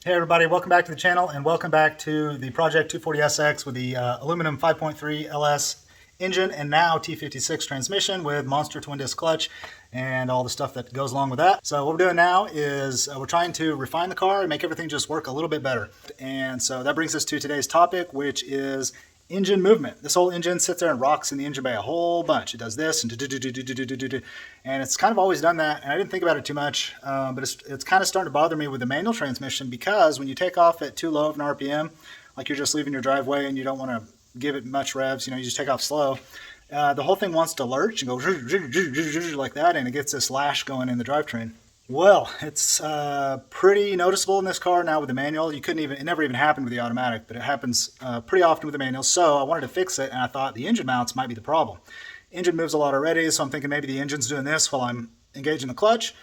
Hey everybody, welcome back to the channel and welcome back to the Project 240SX with the aluminum 5.3 LS engine and now T56 transmission with monster twin disc clutch and all the stuff that goes along with that. So what we're doing now is we're trying to refine the car and make everything just work a little bit better. And so that brings us to today's topic, which is engine movement. This whole engine sits there and rocks in the engine bay a whole bunch. It does this and it's kind of always done that, and I didn't think about it too much, but it's kind of starting to bother me with the manual transmission, because when you take off at too low of an RPM, like you're just leaving your driveway and you don't want to give it much revs, you just take off slow, the whole thing wants to lurch and go like that, and it gets this lash going in the drivetrain. Well, it's pretty noticeable in this car now with the manual. It never even happened with the automatic, but it happens pretty often with the manual. So I wanted to fix it, and I thought the engine mounts might be the problem. Engine moves a lot already, so I'm thinking maybe the engine's doing this while I'm engaging the clutch.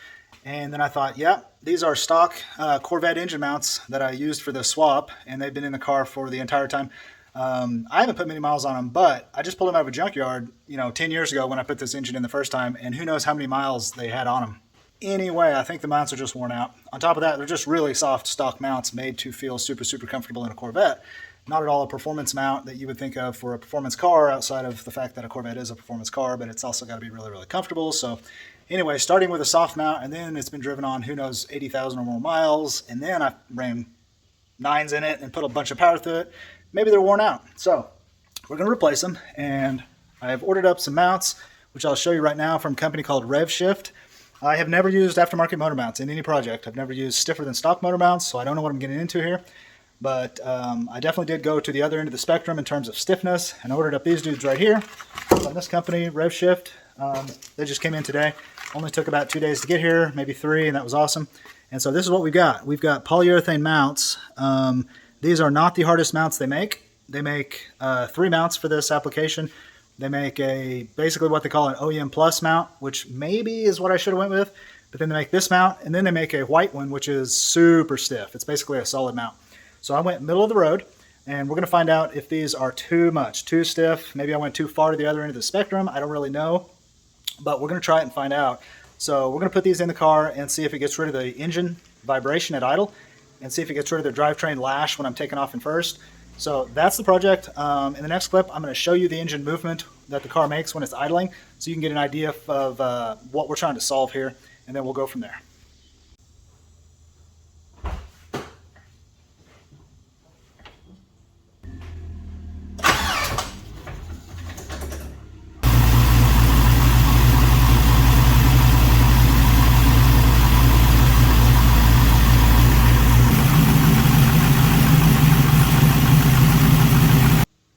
And then I thought, yeah, these are stock Corvette engine mounts that I used for the swap, and they've been in the car for the entire time. I haven't put many miles on them, but I just pulled them out of a junkyard, 10 years ago when I put this engine in the first time, and who knows how many miles they had on them. Anyway, I think the mounts are just worn out. On top of that, they're just really soft stock mounts made to feel super, super comfortable in a Corvette. Not at all a performance mount that you would think of for a performance car, outside of the fact that a Corvette is a performance car, but it's also got to be really, really comfortable. So anyway, starting with a soft mount, and then it's been driven on, who knows, 80,000 or more miles, and then I ran 9s in it and put a bunch of power through it. Maybe they're worn out. So we're going to replace them, and I have ordered up some mounts, which I'll show you right now, from a company called Revshift. I have never used aftermarket motor mounts in any project. I've never used stiffer than stock motor mounts, so I don't know what I'm getting into here. But I definitely did go to the other end of the spectrum in terms of stiffness, and ordered up these dudes right here from this company, Revshift. They just came in today. Only took about 2 days to get here, maybe 3, and that was awesome. And so this is what we've got. We've got polyurethane mounts. These are not the hardest mounts they make. They make 3 mounts for this application. They make basically what they call an OEM Plus mount, which maybe is what I should have went with. But then they make this mount, and then they make a white one, which is super stiff. It's basically a solid mount. So I went middle of the road, and we're going to find out if these are too much, too stiff. Maybe I went too far to the other end of the spectrum. I don't really know, but we're going to try it and find out. So we're going to put these in the car and see if it gets rid of the engine vibration at idle, and see if it gets rid of the drivetrain lash when I'm taking off in first. So that's the project. In the next clip, I'm going to show you the engine movement that the car makes when it's idling, so you can get an idea of what we're trying to solve here, and then we'll go from there.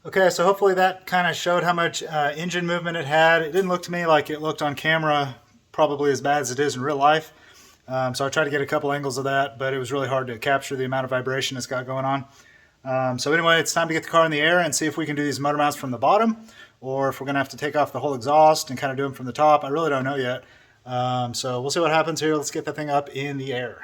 Okay, so hopefully that kind of showed how much engine movement it had. It didn't look to me like it looked on camera probably as bad as it is in real life. So I tried to get a couple angles of that, but it was really hard to capture the amount of vibration it's got going on. So anyway, it's time to get the car in the air and see if we can do these motor mounts from the bottom, or if we're going to have to take off the whole exhaust and kind of do them from the top. I really don't know yet. So we'll see what happens here. Let's get that thing up in the air.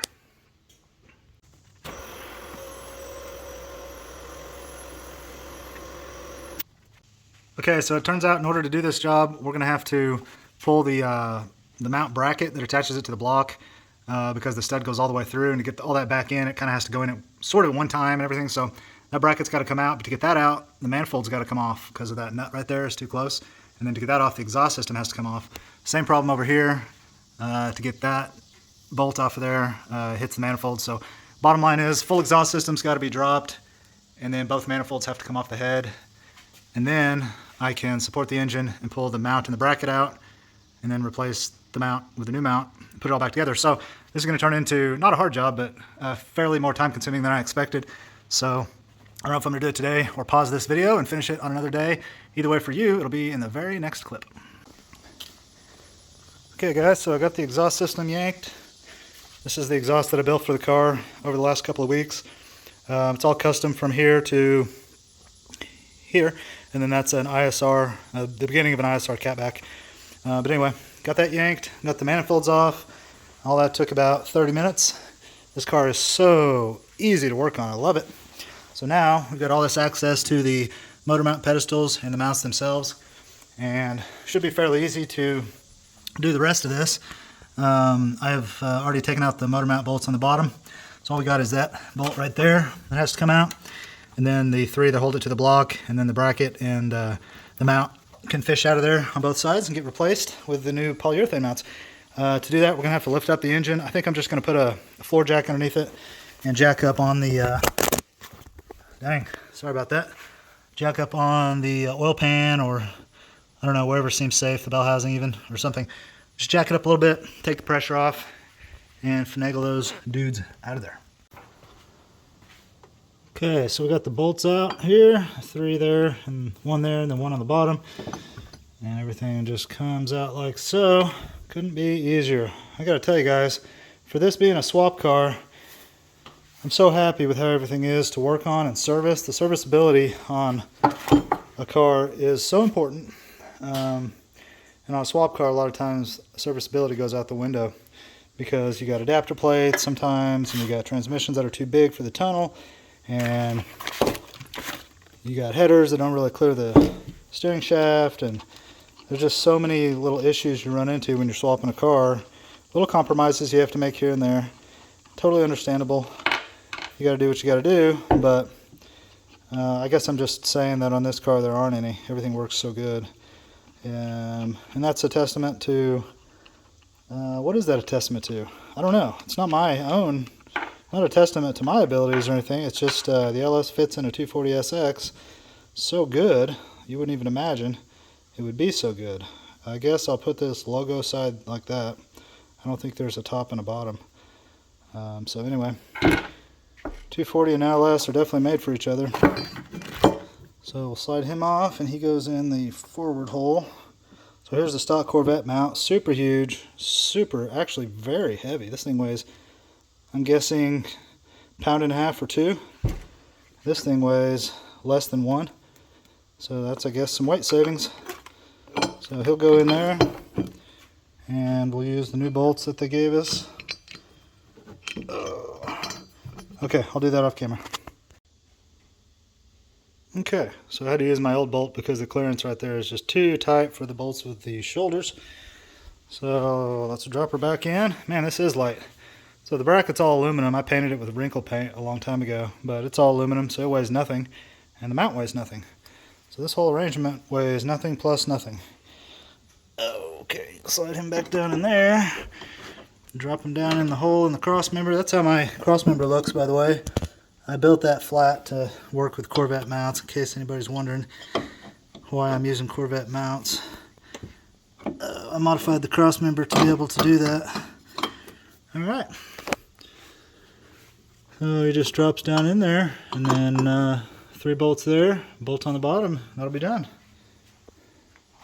Okay, so it turns out in order to do this job, we're going to have to pull the mount bracket that attaches it to the block, because the stud goes all the way through, and to get all that back in, it kind of has to go in at sort of one time and everything. So that bracket's got to come out, but to get that out, the manifold's got to come off because of that nut right there is too close. And then to get that off, the exhaust system has to come off. Same problem over here. To get that bolt off of there, hits the manifold. So bottom line is, full exhaust system's got to be dropped, and then both manifolds have to come off the head. And then I can support the engine and pull the mount and the bracket out, and then replace the mount with a new mount and put it all back together. So this is going to turn into not a hard job, but fairly more time consuming than I expected. So I don't know if I'm going to do it today or pause this video and finish it on another day. Either way, for you, it'll be in the very next clip. Okay guys, so I got the exhaust system yanked. This is the exhaust that I built for the car over the last couple of weeks. It's all custom from here to here, and then that's an ISR, the beginning of an ISR catback. But anyway, got that yanked, got the manifolds off. All that took about 30 minutes. This car is so easy to work on, I love it. So now we've got all this access to the motor mount pedestals and the mounts themselves, and should be fairly easy to do the rest of this. I have already taken out the motor mount bolts on the bottom, So all we got is that bolt right there that has to come out, and then the 3 that hold it to the block, and then the bracket and the mount can fish out of there on both sides and get replaced with the new polyurethane mounts. To do that, we're gonna have to lift up the engine. I think I'm just gonna put a floor jack underneath it and jack up on the, dang, sorry about that. Jack up on the oil pan, or I don't know, wherever seems safe, the bell housing even, or something. Just jack it up a little bit, take the pressure off, and finagle those dudes out of there. Okay, so we got the bolts out here, 3 there, and 1 there, and then 1 on the bottom. And everything just comes out like so. Couldn't be easier. I gotta tell you guys, for this being a swap car, I'm so happy with how everything is to work on and service. The serviceability on a car is so important. And on a swap car, a lot of times serviceability goes out the window because you got adapter plates sometimes, and you got transmissions that are too big for the tunnel, and you got headers that don't really clear the steering shaft, and there's just so many little issues you run into when you're swapping a car. Little compromises you have to make here and there. Totally understandable. You got to do what you got to do, but I guess I'm just saying that on this car there aren't any. Everything works so good. And that's a testament to, what is that a testament to? I don't know. It's not my own, not a testament to my abilities or anything. It's just the LS fits in a 240SX so good, you wouldn't even imagine it would be so good. I guess I'll put this logo side like that. I don't think there's a top and a bottom. So anyway, 240 and LS are definitely made for each other. So we'll slide him off, and he goes in the forward hole. So here's the stock Corvette mount. Super huge, super, actually very heavy. This thing weighs, I'm guessing, 1.5 pounds or 2. This thing weighs less than 1. So that's, I guess, some weight savings. So he'll go in there, and we'll use the new bolts that they gave us. Okay, I'll do that off camera. Okay, so I had to use my old bolt because the clearance right there is just too tight for the bolts with the shoulders. So let's drop her back in. Man, this is light. So the bracket's all aluminum. I painted it with wrinkle paint a long time ago, but it's all aluminum, so it weighs nothing, and the mount weighs nothing. So this whole arrangement weighs nothing plus nothing. Okay, slide him back down in there. Drop him down in the hole in the cross member. That's how my cross member looks, by the way. I built that flat to work with Corvette mounts, in case anybody's wondering why I'm using Corvette mounts. I modified the cross member to be able to do that. Alright. So he just drops down in there, and then 3 bolts there, bolt on the bottom, that'll be done.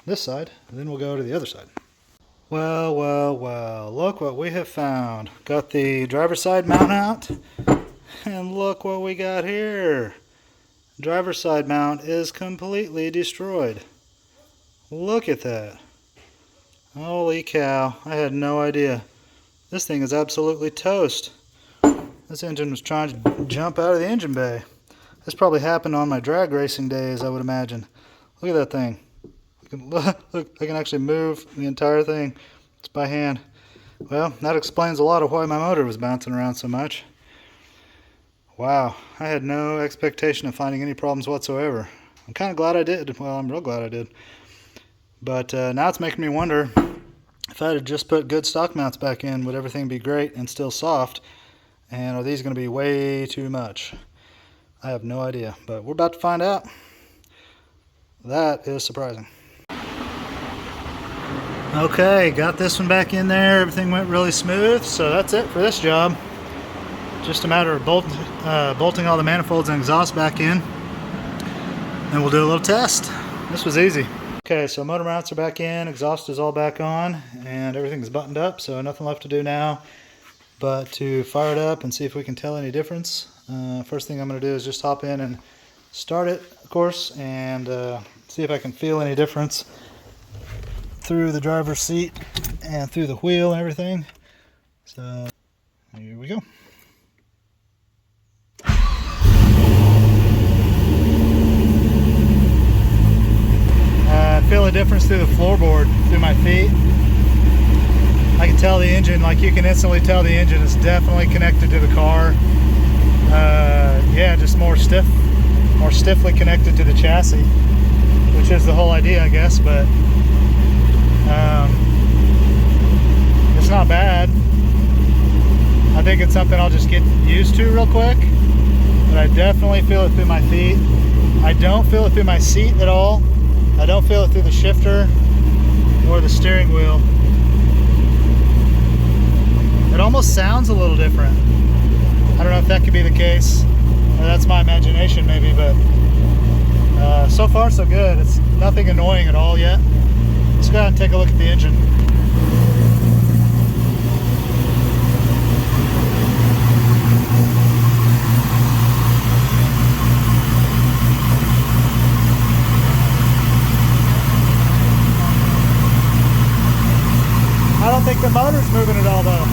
This side, and then we'll go to the other side. Well, well, well, look what we have found. Got the driver's side mount out, and look what we got here. Driver's side mount is completely destroyed. Look at that. Holy cow, I had no idea. This thing is absolutely toast. This engine was trying to jump out of the engine bay. This probably happened on my drag racing days, I would imagine. Look at that thing. Look, I can actually move the entire thing. It's by hand. Well, that explains a lot of why my motor was bouncing around so much. Wow, I had no expectation of finding any problems whatsoever. I'm kind of glad I did. Well, I'm real glad I did. But now it's making me wonder, if I had just put good stock mounts back in, would everything be great and still soft? And are these going to be way too much? I have no idea, but we're about to find out. That is surprising. Okay, got this one back in there. Everything went really smooth, so that's it for this job. Just a matter of bolting all the manifolds and exhaust back in, and we'll do a little test. This was easy. Okay, so motor mounts are back in, exhaust is all back on, and everything's buttoned up, so nothing left to do now but to fire it up and see if we can tell any difference. First thing I'm going to do is just hop in and start it, of course, and see if I can feel any difference through the driver's seat and through the wheel and everything. So here we go. I feel a difference through the floorboard, through my feet. I can tell the engine, like you can instantly tell the engine is definitely connected to the car. more stiffly connected to the chassis, which is the whole idea, I guess. But it's not bad. I think it's something I'll just get used to real quick. But I definitely feel it through my feet. I don't feel it through my seat at all. I don't feel it through the shifter or the steering wheel. It almost sounds a little different. I don't know if that could be the case. That's my imagination maybe, but so far so good. It's nothing annoying at all yet. Let's go ahead and take a look at the engine. I don't think the motor's moving at all though.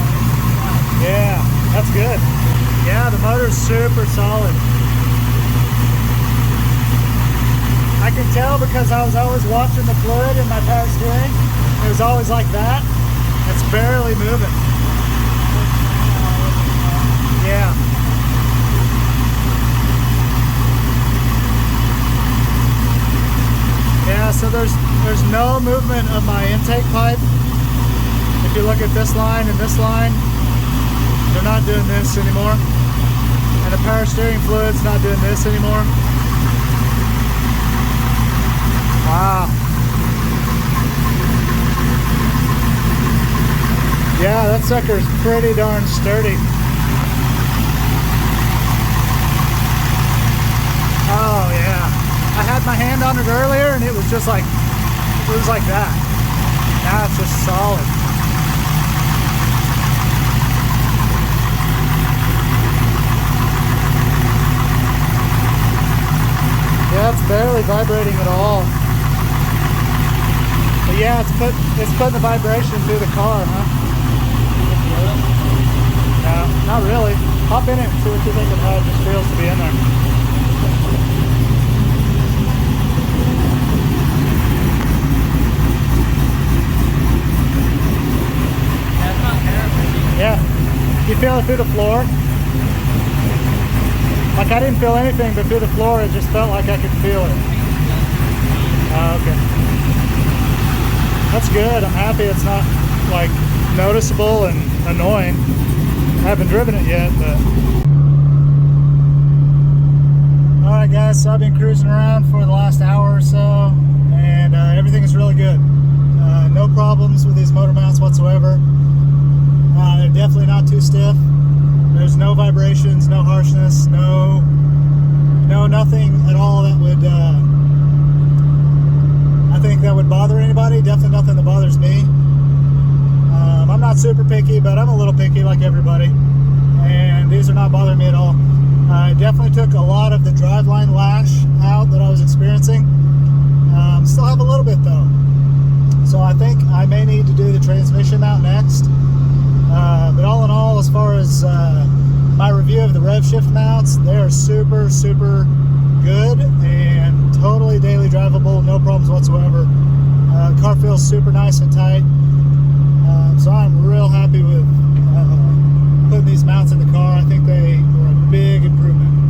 Yeah, that's good. Yeah, the motor's super solid. I can tell because I was always watching the fluid in my power steering. It was always like that. It's barely moving. Yeah. Yeah, so there's no movement of my intake pipe. If you look at this line and this line, they're not doing this anymore. And the power steering fluid's not doing this anymore. Wow. Yeah, that sucker's pretty darn sturdy. Oh yeah. I had my hand on it earlier and it was just like, that. Now it's just solid. Yeah, it's barely vibrating at all. But yeah, it's putting the vibration through the car, huh? No, not really. Hop in it and see what you think of how it just feels to be in there. Yeah, you feel it through the floor? Like I didn't feel anything, but through the floor it just felt like I could feel it. Oh, okay. That's good. I'm happy it's not like noticeable and annoying. I haven't driven it yet, but. Alright guys, so I've been cruising around for the last hour or so, and everything is really good. No problems with these motor mounts whatsoever. They're definitely not too stiff. There's no vibrations, no harshness, no nothing at all that would, I think that would bother anybody. Definitely nothing that bothers me. I'm not super picky, but I'm a little picky like everybody. And these are not bothering me at all. I definitely took a lot of the driveline lash out that I was experiencing. Still have a little bit though. So I think I may need to do the transmission mount next. But all in all, as far as my review of the Revshift mounts, they are super, super good and totally daily drivable, no problems whatsoever. The car feels super nice and tight. So I'm real happy with putting these mounts in the car. I think they were a big improvement.